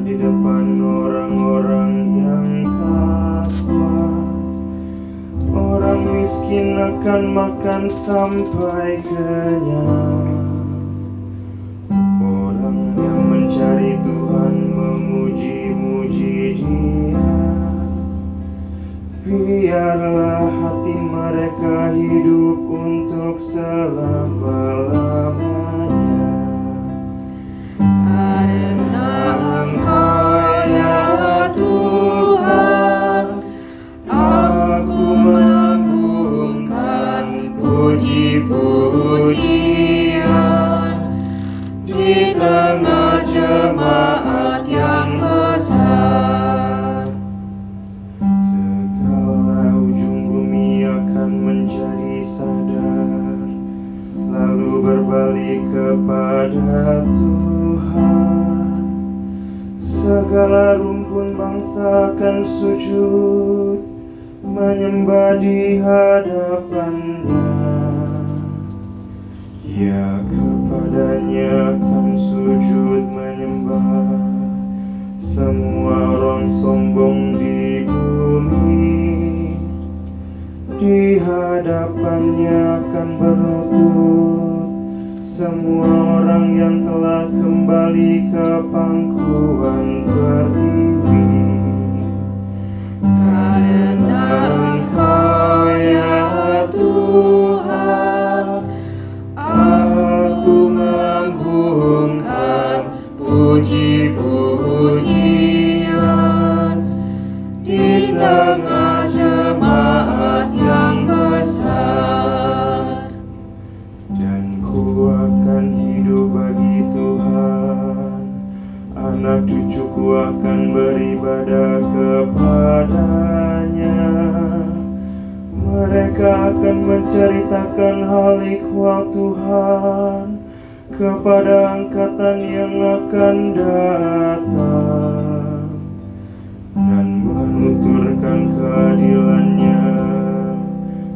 di depan orang-orang yang takwa. Orang miskin akan makan sampai kenyang. Orang yang mencari Tuhan memuji-muji Dia. Biarlah hati mereka hidup untuk selama-lamanya. Karena Engkau ya Tuhan, aku mengagungkan puji-pujian di tengah jemaat yang besar. Segala ujung bumi akan menjadi sadar, lalu berbalik kepada Tuhan. Segala rumpun bangsa akan sujud, menyembah di hadapannya. Ya, kepadanya akan sujud menyembah semua orang sombong di bumi. Di hadapannya akan berlutut semua orang yang telah kembali ke pangkuan pertiwi. Karena Engkau ya Tuhan, aku mengagungkan puji-pujian di tengah jemaat yang besar. Dan ku akan hidup bagi Tuhan, anak cucuku akan beribadah kepadanya. Mereka akan menceritakan hal ikhwal Tuhan kepada angkatan yang akan datang, dan menuturkan keadilannya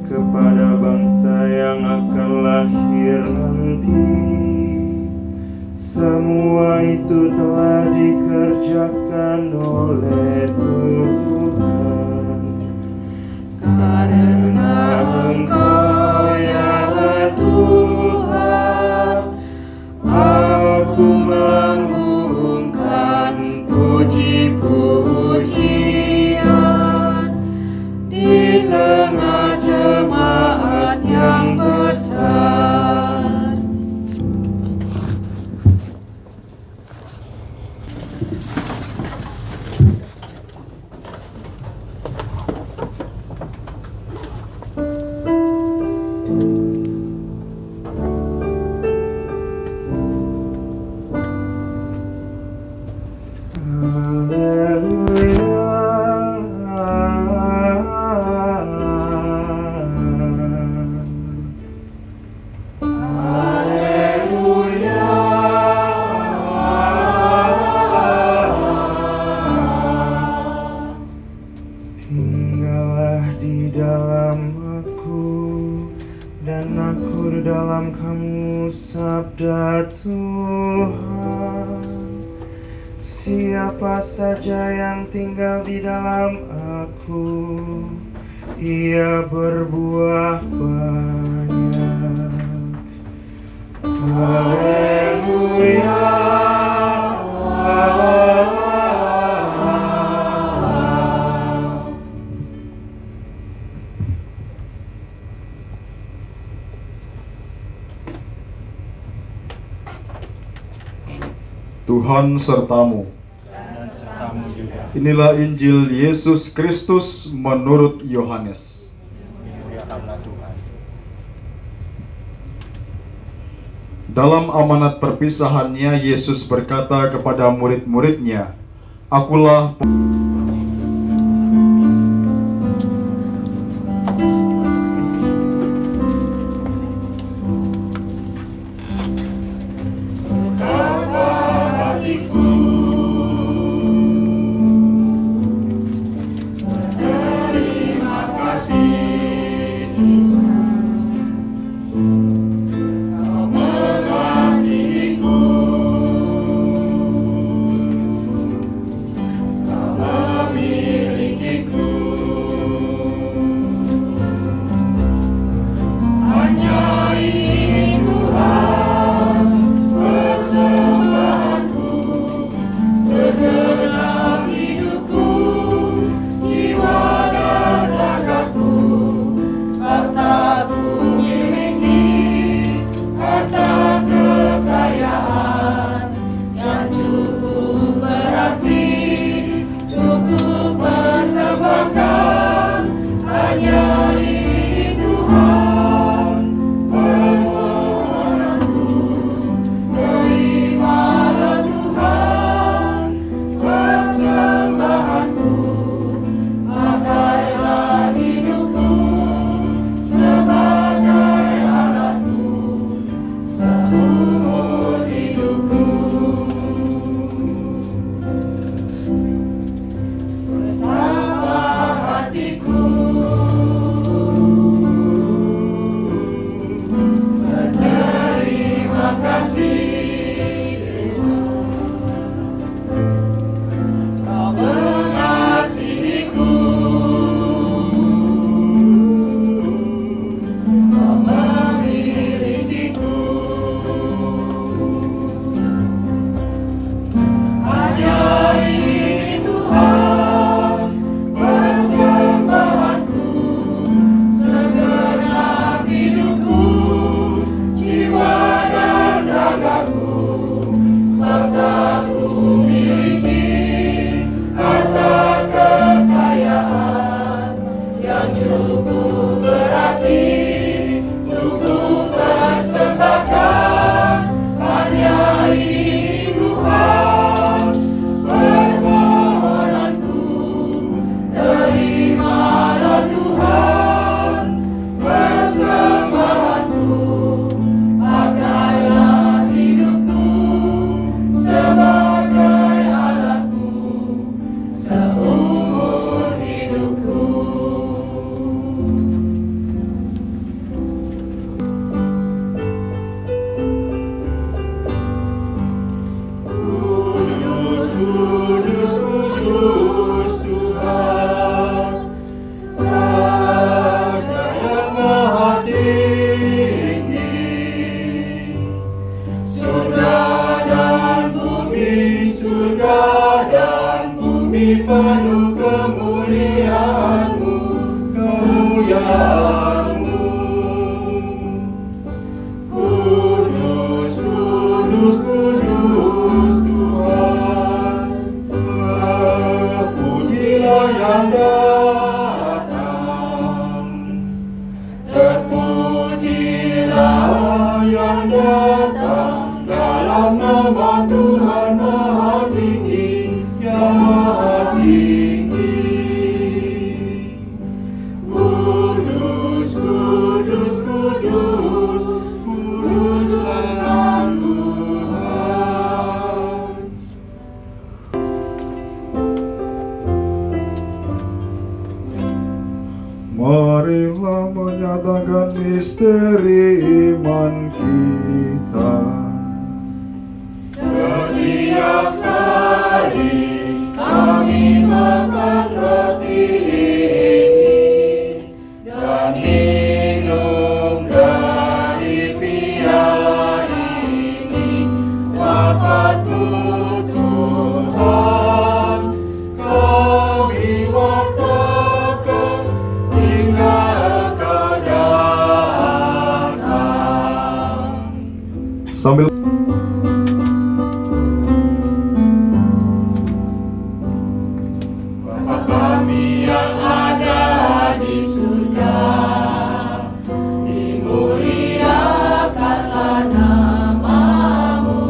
kepada bangsa yang akan lahir nanti. Semua itu telah dikerjakan oleh Tuhan. Karena Engkau ya Tuhan, aku mengagungkan puji-pujian di tengah jemaat yang besar. Tinggallah di dalam aku, dan aku di dalam kamu, sabda Tuhan. Siapa saja yang tinggal di dalam aku, ia berbuah banyak. Haleluya. Tuhan sertamu. Inilah Injil Yesus Kristus menurut Yohanes. Dalam amanat perpisahannya, Yesus berkata kepada murid-muridnya, "Akulah surga dan bumi penuh kemuliaan-Mu, kemuliaan-Mu. Kudus, kudus, kudus Tuhan, terpujilah yang datang, terpujilah yang datang dalam nama Tuhan Maha Tinggi, yang Maha Tinggi. Kudus, kudus, kudus, kuduslah Tuhan. Marilah menyatakan misteri iman kita. Setiap kali kami makan roti ini dan minum dari piala ini, wafat-Mu Tuhan, kami wartakan hingga Engkau datang. Sambil Bapa kami yang ada di surga, dimuliakanlah nama-Mu.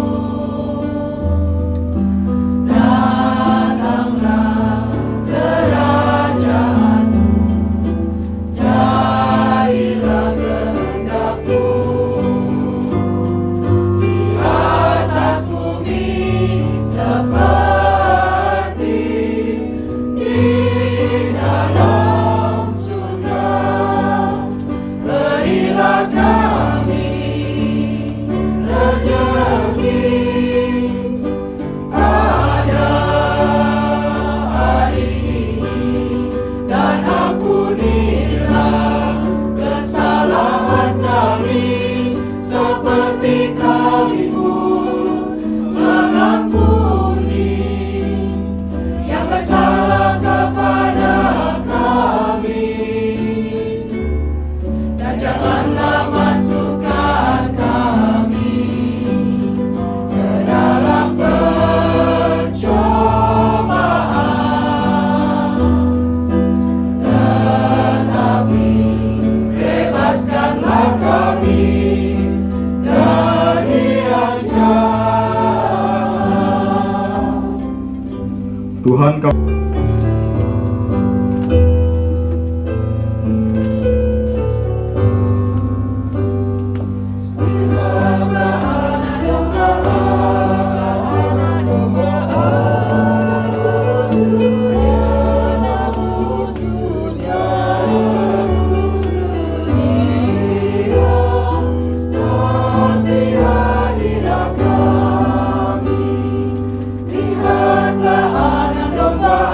Datanglah kerajaan-Mu, jadilah kehendak-Mu di atas bumi seperti di dalam surga. Berilah kami rezeki pada hari ini, dan ampunilah kesalahan kami seperti kami pun mengampuni yang bersalah kepada kami. Dan janganlah masukkan kami ke dalam pencobaan, tetapi bebaskanlah kami dari yang jahat. Tuhan kami Lihatlah anak domba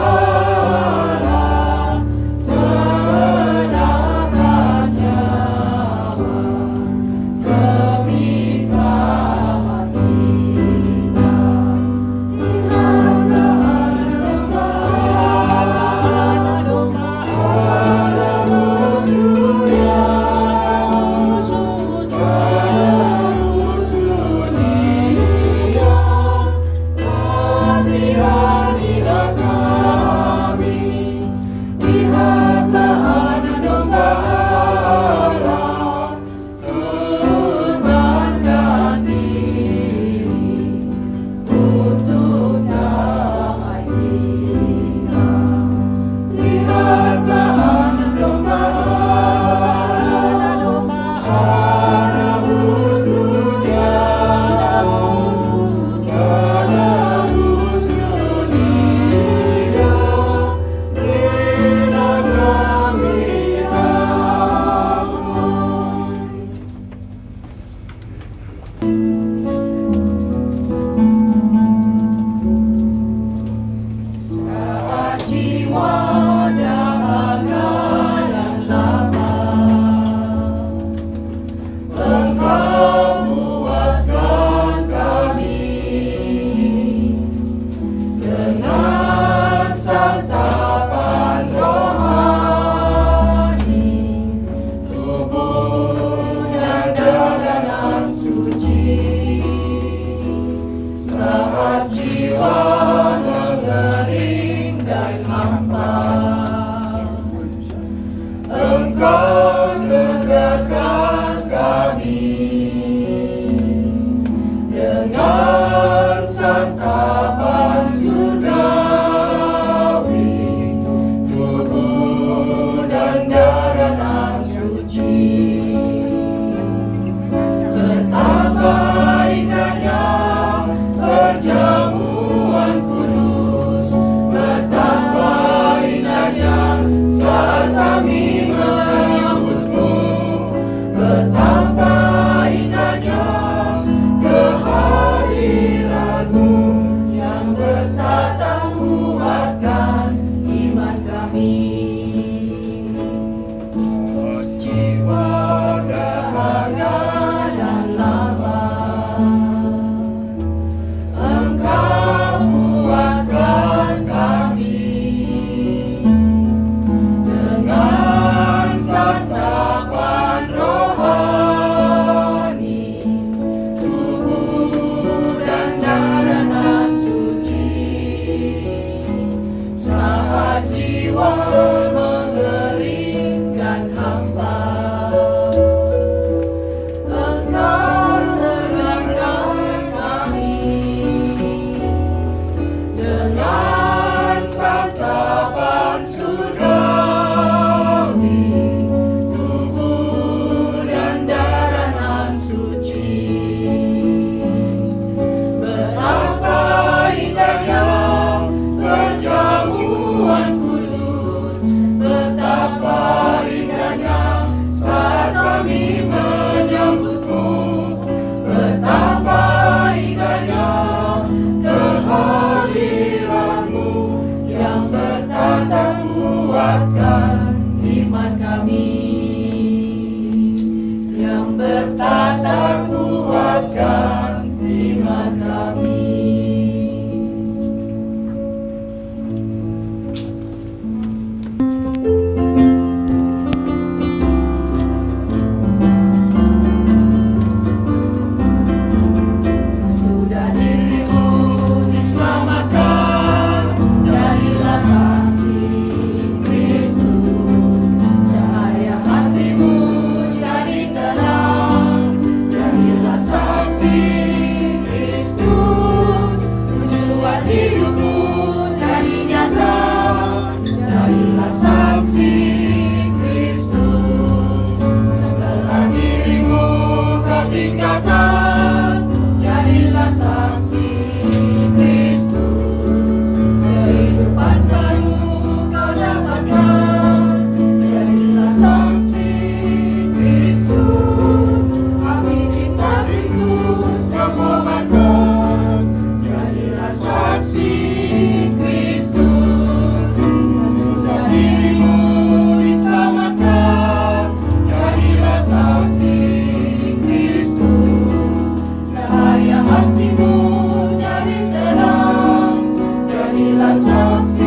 jiwa mengelingkan hamba. Engkau serahkan kami dengan santapan surgawi, tubuh dan darah nan suci. Betapa indahnya perjamuan kudus, betapa indahnya saat kami menyambutmu, betapa indahnya kehadiranmu yang bertata kuatkan iman kami, yang bertata kuatkan iman kami. Sesudah dirimu diselamatkan, jadilah saksi Kristus. Cahaya hatimu jadi terang, jadilah saksi Kristus. Tujuan hidupmu jadi nyata, jadilah saksi Kristus. Setelah dirimu kau tinggalkan, jadilah saksi Kristus. Kehidupan baru kau dapatkan, jadilah saksi Kristus. Api cinta Kristus kau korbankan, jadilah saksi Kristus. Sesudah dirimu diselamatkan, jadilah saksi Kristus. Cahaya hatimu jadi terang, jadilah saksi